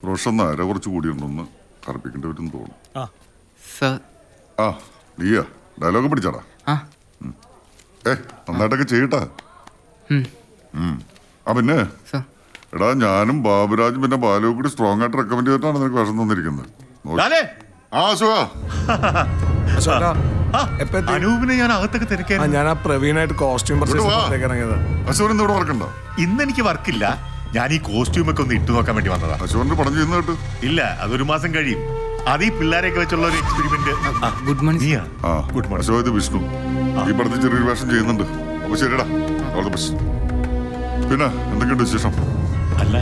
റോഷൻ അര കുറച്ച് കൂടിയുണ്ടെന്ന് കറപ്പിക്കേണ്ടി വരും തോന്നുന്നു. ആ നീയാ ഡയലോഗ് പിടിച്ചാടാ. നന്നായിട്ടൊക്കെ ചെയ്യട്ടാ. ആ പിന്നെ എടാ ഞാനും ബാബുരാജും പിന്നെ ബാലുവും കൂടി സ്ട്രോങ് ആയിട്ട് റെക്കമെൻഡ് ചെയ്തിട്ടാണ് നിനക്ക് വിഷം തന്നിരിക്കുന്നത്. അനൂപിനെ ഞാൻ അകത്തൊക്കെ തിരക്കായിരുന്നു. ഞാൻ ആ പ്രവീണായിട്ട് കോസ്റ്റ്യൂം വർക്കുണ്ടോ? ഇന്ന് എനിക്ക് വർക്കില്ല. ഞാൻ ഈ കോസ്റ്റ്യൂം ഒക്കെ ഒന്ന് ഇട്ടു നോക്കാൻ വേണ്ടി വന്നതാ. അശോകന്റെ പടം ചെയ്യുന്ന കേട്ട്. ഇല്ല, അതൊരു മാസം കഴിയും. അത് ഈ പിള്ളേരെയൊക്കെ വെച്ചുള്ള ഒരു experiment. Good morning. Good morning. Ashok Vishnu ഈ പടത്തിൽ ചെറിയൊരു വേഷം ചെയ്യുന്നുണ്ട്. അപ്പൊ ശരിടാ, ഓൾ ദി ബെസ്റ്റ്. പിന്നെ എന്തൊക്കെയുണ്ട് വിശേഷം? അല്ല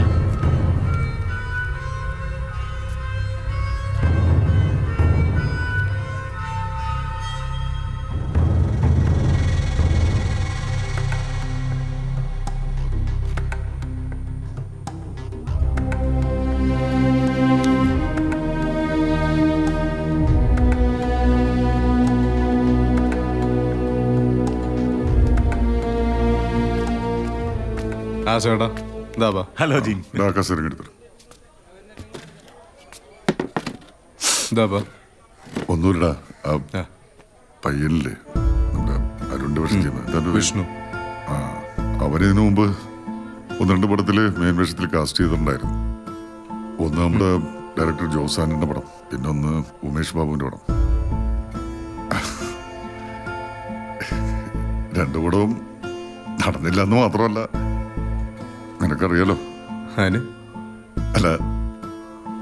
ഹലോ ജിൻ. ഒന്നുമില്ലടാ, പയ്യനില്ലേ നമ്മുടെ അരുണിന്റെ വേഷം ചെയ്യുന്നത് വിഷ്ണു. അവനിതിനു മുമ്പ് ഒന്ന് രണ്ട് പടത്തില് മെയിൻ വേഷത്തിൽ കാസ്റ്റ് ചെയ്തിട്ടുണ്ടായിരുന്നു. ഒന്ന് നമ്മുടെ ഡയറക്ടർ ജോസാനിന്റെ പടം, പിന്നെ ഒന്ന് ഉമേഷ് ബാബുവിന്റെ പടം. രണ്ടു പടവും നടന്നില്ല എന്ന് മാത്രമല്ല, നിനക്കറിയാലോ. അല്ല,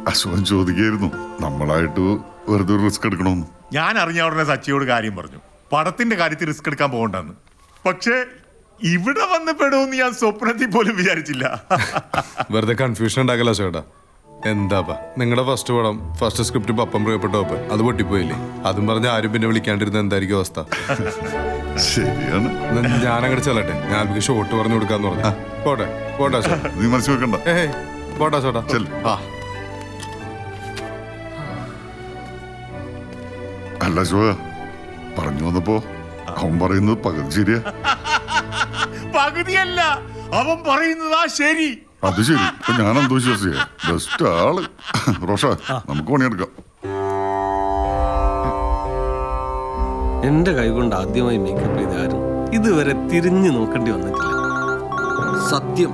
അശോകൻ ചോദിക്കായിരുന്നു നമ്മളായിട്ട് വെറുതെ ഒരു റിസ്ക് എടുക്കണമെന്ന്. ഞാൻ അറിഞ്ഞ ഉടനെ സച്ചിയോട് കാര്യം പറഞ്ഞു, പടത്തിന്റെ കാര്യത്തിൽ റിസ്ക് എടുക്കാൻ പോകണ്ടെന്ന്. പക്ഷേ ഇവിടെ വന്ന് പെടുമെന്ന് ഞാൻ സ്വപ്നത്തിൽ പോലും വിചാരിച്ചില്ല. വെറുതെ കൺഫ്യൂഷൻ ഉണ്ടാക്കല ചേട്ടാ. എന്താപ്പാ നിങ്ങളുടെ ഫസ്റ്റ് പടം, ഫസ്റ്റ് സ്ക്രിപ്റ്റ് പപ്പം പ്രിയപ്പെട്ട ഒപ്പം അത് പൊട്ടിപ്പോയില്ലേ? അതും പറഞ്ഞ് ആരും പിന്നെ വിളിക്കാണ്ടിരുന്ന എന്തായിരിക്കും അവസ്ഥ? ശരിയാണ്. ഞാനങ്ങോട്ട് ചെല്ലട്ടെ, ഞാൻ ഷോട്ട് പറഞ്ഞു കൊടുക്കാന്ന് പറഞ്ഞു. പോട്ടെ പോട്ടെ നീ മനസ്സിൽ വെക്കണ്ട. പോട്ടെ ചേട്ടാ. അല്ല അശോക, പറഞ്ഞു വന്നപ്പോ അവൻ പറയുന്നത് പകുതി ശരിയാ. പകുതിയല്ല, അവൻ പറയുന്നതാ ശരി. അത് ശരി. ഇപ്പൊ ഞാൻ എന്തോ വിശ്വസിച്ചേ. ബെസ്റ്റ് ആള് റോഷ, നമുക്ക് പണിയെടുക്കാം. എന്റെ കൈകൊണ്ട് ആദ്യമായി മേക്കപ്പ് ചെയ്ത ആരും ഇതുവരെ തിരിഞ്ഞു നോക്കേണ്ടി വന്നിട്ടില്ല. സത്യം.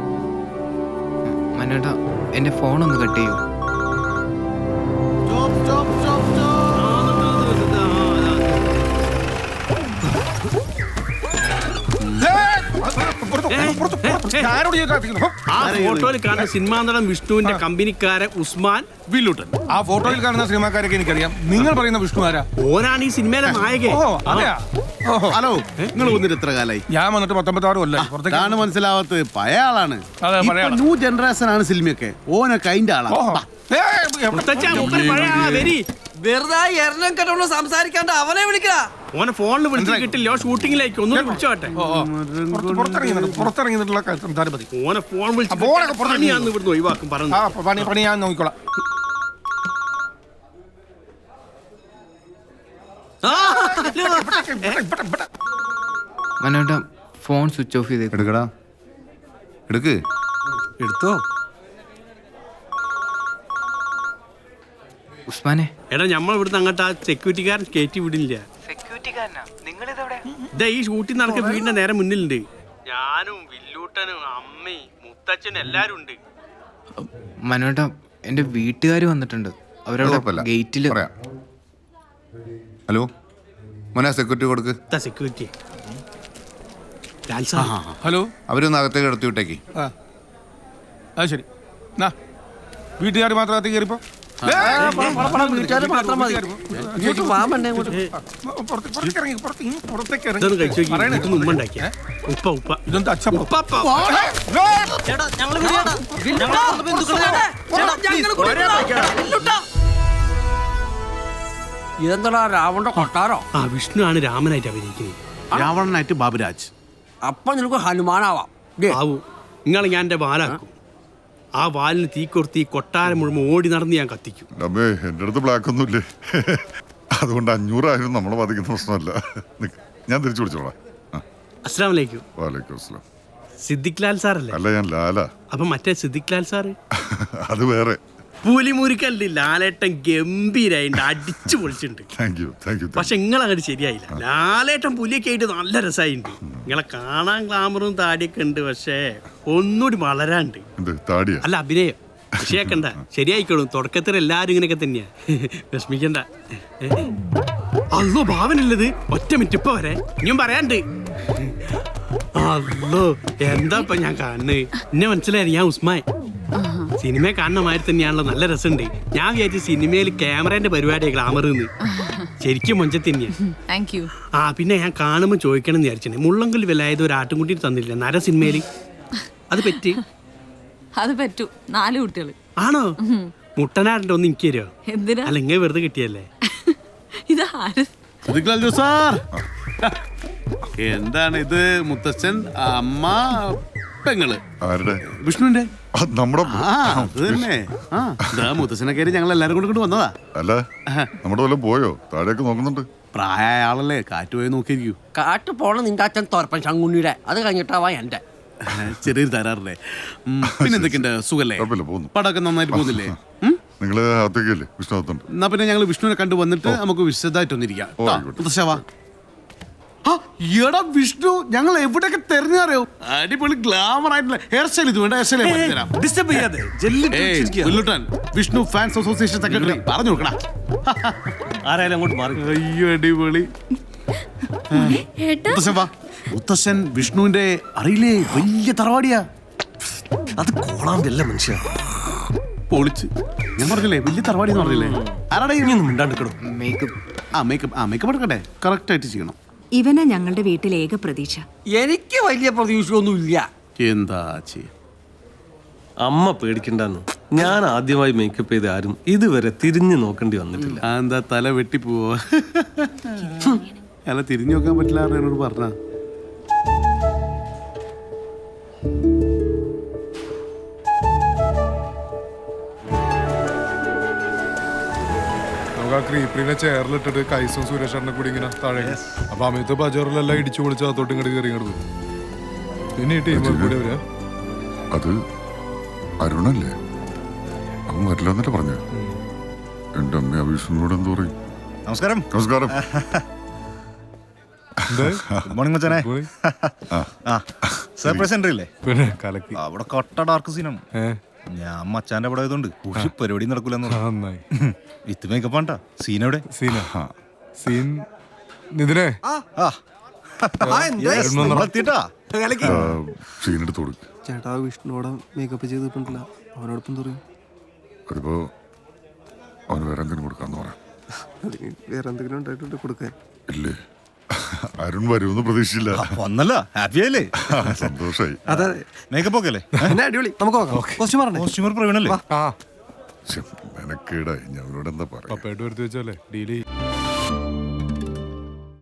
മനോട്ടാ, എന്റെ ഫോൺ ഒന്ന് കട്ട് ചെയ്യൂ. ഫോട്ടോയിൽ കാണുന്ന സിനിമാ നടൻ വിഷ്ണുവിന്റെ കമ്പനിക്കാരൻ ഉസ്മാൻ വില്ലൂട്ടൻ. ആ ഫോട്ടോയിൽ കാണുന്ന സിനിമാക്കാരൊക്കെ എനിക്കറിയാം. നിങ്ങൾ പറയുന്ന വിഷ്ണു ആരാ? ഓനാണ് ഈ സിനിമയിലെ നായകൻ. ഹലോ, നിങ്ങൾ വന്നിട്ട് എത്ര കാലായി? ഞാൻ വന്നിട്ട് 19 കൊല്ലം. മനസ്സിലാവാത്തത് പഴയ ആളാണ്. ന്യൂ ജനറേഷൻ ആണ് സിനിമയൊക്കെ. ഓനൊക്കെ അതിന്റെ ആളാ. വെറുതെ എല്ലാം കേട്ടോ സംസാരിക്കാണ്ട് അവനെ വിളിക്കാ. ഓനെ ഫോണിൽ വിളിച്ചു കിട്ടില്ല, ഷൂട്ടിങ്ങിലേക്ക് ഒന്നും വിളിച്ചോട്ടെ. പുറത്തിറങ്ങിയിട്ടുള്ള സംസാരം മതി. ഓനെ ഫോൺ വിളിച്ച് ഇവിടുന്ന് ഒഴിവാക്കും പറഞ്ഞു. പണി ഞാൻ നോക്കിക്കോളാം. മനോട്ടാ, ഫോൺ സ്വിച്ച് ഓഫ് ചെയ്തേക്കും. എടുക്കടാ, എടുക്ക്. എടുത്തോ. ഉസ്മാനെ, എടാ നമ്മൾ ഇവിടുന്ന് അങ്ങോട്ട് ആ സെക്യൂരിറ്റിക്കാരൻ കയറ്റി വിടില്ല. ഈ ഷൂട്ടിംഗ് നടക്കുന്ന വീടിന്റെ നേരെ മുന്നിലുണ്ട്. ഞാനും വില്ലൂട്ടനും അമ്മയും മുത്തച്ഛനും എല്ലാരും ഉണ്ട്. മനോട്ടാ, എന്റെ വീട്ടുകാർ വന്നിട്ടുണ്ട്. അവരവിടെ ഗേറ്റില്. ഹലോ മോനെ, സെക്യൂരിറ്റി കൊടുക്ക്. സെക്യൂരിറ്റി ഹലോ, അവരൊന്ന് അകത്തേക്ക് എടുത്തു വിട്ടേക്ക്. അത് ശരി. വീട്ടുകാർ മാത്രം അകത്തേക്ക് കയറിപ്പോ. ഇതെന്താ രാവണന്റെ കൊട്ടാരോ? വിഷ്ണു ആണ് രാമനായിട്ട് അഭിനയിക്കുന്നത്. രാവണനായിട്ട് ബാബുരാജ്. അപ്പൊ നിനക്ക് ഹനുമാനാവാം. നിങ്ങൾ ഞാൻ എന്റെ വാലാക്കും. ആ വാലിന് തീ കൊടുത്ത് ഈ കൊട്ടാരം മുഴുവൻ ഓടി നടന്ന് ഞാൻ കത്തിക്കും. എന്റെ അടുത്ത് ബ്ലാക്ക് ഒന്നുമില്ലേ, അതുകൊണ്ട് 500,000 നമ്മളെ ബാധിക്കുന്ന പ്രശ്നമല്ല. ഞാൻ തിരിച്ചു വിളിച്ചോളാം. അസ്സലാമു അലൈക്കും. വലൈക്കും അസ്സലാം. സിദ്ദിഖ് ലാൽ സാറല്ലേ? അല്ല, ഞാൻ ലാല. അപ്പൊ മറ്റേ സിദ്ദിഖ് ലാൽ സാറ്? അത് വേറെ. പുലിമുരുക്കല്ലേ ലാലേട്ടൻ ഗംഭീരായിട്ട് അടിച്ചു പൊളിച്ചിട്ടുണ്ട്. താങ്ക് യു പക്ഷെ നിങ്ങളങ്ങോട്ട് ശരിയായില്ല. ലാലേട്ടൻ പുലിയൊക്കെ ആയിട്ട് നല്ല രസമായിട്ടുണ്ട്. നിങ്ങളെ കാണാൻ ഗ്ലാമറും താടിയൊക്കെ ഉണ്ട്, പക്ഷേ ഒന്നുകൂടി വളരാണ്ട്. എന്ത് താടിയാ? അല്ല, അഭിനയം. വിഷയാക്കണ്ട, ശരിയായിക്കോളും. തുടക്കത്തിൽ എല്ലാരും ഇങ്ങനെയൊക്കെ തന്നെയാ, വിഷമിക്കണ്ട. അല്ലോ ഭാവനല്ലത്. ഒറ്റ മിനിറ്റ് ഇപ്പൊ വരെ ഞാൻ പറയാണ്ട്. അല്ലോ എന്താ ഇപ്പൊ ഞാൻ കാണുന്നത്? എന്നെ മനസ്സിലായി, ഞാൻ ഉസ്മാൻ. സിനിമ കാണുന്ന മാതിരി തന്നെയാണല്ലോ, നല്ല രസമുണ്ട്. ഞാൻ വിചാരിച്ചു സിനിമയിൽ ക്യാമറേന്റെ പരിപാടിയാണ് ഗ്ലാമർ എന്ന്. ശരിക്കും മൊഞ്ചത്ത് തന്നെയാ. പിന്നെ ഞാൻ കാണുമ്പോൾ ചോദിക്കണം എന്ന് വിചാരിച്ചിട്ടുണ്ട്, മുള്ളംകൊല്ലി വിലായത് ഒരു ആട്ടുംകുട്ടി തന്നില്ല നര സിനിമയിൽ. അത് പറ്റി? അത് പറ്റൂ. 4 കുട്ടികൾ. ആണോ? മുട്ടനാടിന്റെ ഒന്ന് എനിക്ക് തരുമോ? എന്തിനാ? അല്ല, ഇങ്ങനെ വെറുതെ കിട്ടിയല്ലേ. ഇത് ആര്? സാർ എന്താണ് ഇത്? മുത്തച്ഛൻ, അമ്മ, പെങ്ങള്. ആരുടെ? വിഷ്ണുവിന്റെ. നമ്മുടെ അത് തന്നെ. മുത്തച്ഛനെ കയറി ഞങ്ങൾ എല്ലാരും കൊണ്ട് വന്നതാ. അല്ല, നമ്മുടെ വല്ലതും പോയോ? താഴേക്ക് നോക്കുന്നുണ്ട്. പ്രായമായ ആളല്ലേ, കാറ്റ് പോയി നോക്കിയിരിക്കൂ. കാട്ടു പോണ നിന്റെ അച്ഛൻ തുറപ്പൻ ശങ്കുണ്ണിയുടെ, അത് കഴിഞ്ഞിട്ടാവാ എന്റെ. ചെറിയൊരു തരാറില്ലേ. പിന്നെ എന്തൊക്കെയുണ്ട്? സുഖല്ലേ? കുഴപ്പമില്ല, പോകുന്നു. പടമൊക്കെ നന്നായിട്ട് പോകുന്നില്ലേ? നിങ്ങള് അകത്തേക്കല്ലേ? വിഷ്ണു അകത്തുണ്ട്. എന്നാ പിന്നെ ഞങ്ങൾ വിഷ്ണുവിനെ കണ്ടു വന്നിട്ട് നമുക്ക് വിശദമായിട്ടൊന്നിരിക്കാം. വിഷ്ണു ഞങ്ങൾ എവിടെയൊക്കെ തെരഞ്ഞറിയോ? അടിപൊളി ഗ്ലാമർ ആയിട്ടുള്ള ഹെയർ സ്റ്റൈൽ. ഇത് വേണ്ട hair style. Vishnu fans association secretary പറഞ്ഞു കൊടുക്കണ. ആരായാലും അങ്ങോട്ട് മാറി. അയ്യോ അടിപൊളി. മുത്തശ്ശൻ വിഷ്ണുവിന്റെ അറിയില്ലേ, വലിയ തറവാടിയാ. അത് കോളാമ്പല്ല മനുഷ്യ. പൊളിച്ച്. ഞാൻ പറഞ്ഞില്ലേ വലിയ തറവാടി എന്ന് പറഞ്ഞില്ലേ. ആരാടെ മിണ്ടാണ്ടിക്കണം. മേക്കപ്പ് എടുക്കട്ടെ, കറക്റ്റ് ആയിട്ട് ചെയ്യണം. ഇവനെ ഞങ്ങളുടെ വീട്ടിൽ ഏക പ്രതീക്ഷ. എനിക്ക് വലിയ പ്രതീക്ഷയൊന്നും ഇല്ല. എന്താ ചെയ്യ? അമ്മ പേടിക്കണ്ടെന്ന്. ഞാൻ ആദ്യമായി മേക്കപ്പ് ചെയ്ത ആരും ഇതുവരെ തിരിഞ്ഞു നോക്കേണ്ടി വന്നിട്ടില്ല. എന്താ തല വെട്ടിപ്പോവോ? അല്ല, തിരിഞ്ഞു നോക്കാൻ പറ്റില്ല എന്നോട് പറഞ്ഞ. നമുക്ക് ആ ക്രീപ്പിനെ ചെയറിലിട്ടിട്ട് കൈസും സുരേഷറിനെ കൂടി ഇങ്ങനെ താഴെ. അപ്പൊ അമിത് ബജാറിലെല്ലാം ഇടിച്ചു പൊളിച്ച് അതോട്ട് ഇങ്ങോട്ട് കയറി ഇങ്ങോട്ട് പോകും. പിന്നെ ഈ ടീം കൂടെ വരാ. അത് അരുണല്ലേ? അവൻ വരില്ലെന്നല്ലേ പറഞ്ഞ? എന്റെ അമ്മ വിഷ്ണുനോട് എന്ത് പറയും? നമസ്കാരം. നമസ്കാരം. മോർണിംഗ് മച്ചാനെ. സർപ്രൈസ് എൻട്രി ഇല്ലേ? പിന്നെ കലക്കി. അവിടെ കൊട്ട ഡാർക്ക് സീനാണ്. ഞാൻ മച്ചാന്റെ അവിടെ ആയതുകൊണ്ട് ഒരു പരിപാടി നടക്കൂലെന്ന്. വിത്ത് മേക്കപ്പ് ആണ്ടാ. സീൻ എവിടെ? സീൻ നിതിനെ സീനെടുത്ത് കൊടുക്കും. ചേട്ടാ വിഷ്ണുവോടെ മേക്കപ്പ് ചെയ്തിട്ടില്ല. അവനോടൊപ്പം പറയും. അതിപ്പോ അവന് വേറെ എന്തെങ്കിലും കൊടുക്കാന്ന് പറയാം. വേറെ എന്തെങ്കിലും ഉണ്ടായിട്ടുണ്ട് കൊടുക്കാൻ? ഇല്ലേ, അരുൺ വരുമെന്ന് പ്രതീക്ഷിച്ചില്ല. വന്നല്ലോ, ഹാപ്പി ആയില്ലേ? സന്തോഷായി. അതെ, മേക്കപ്പ് ഒക്കെ അല്ലേ? അടിപൊളി. നമുക്ക് കോസ്റ്റ്യൂമർ പ്രവീണല്ലേ? മെനക്കേടായി. ഞങ്ങളോട് എന്താ പറയാ? പപ്പയായിട്ട് വരുത്തി വെച്ചാലേ ഡീല് ചെയ്യും.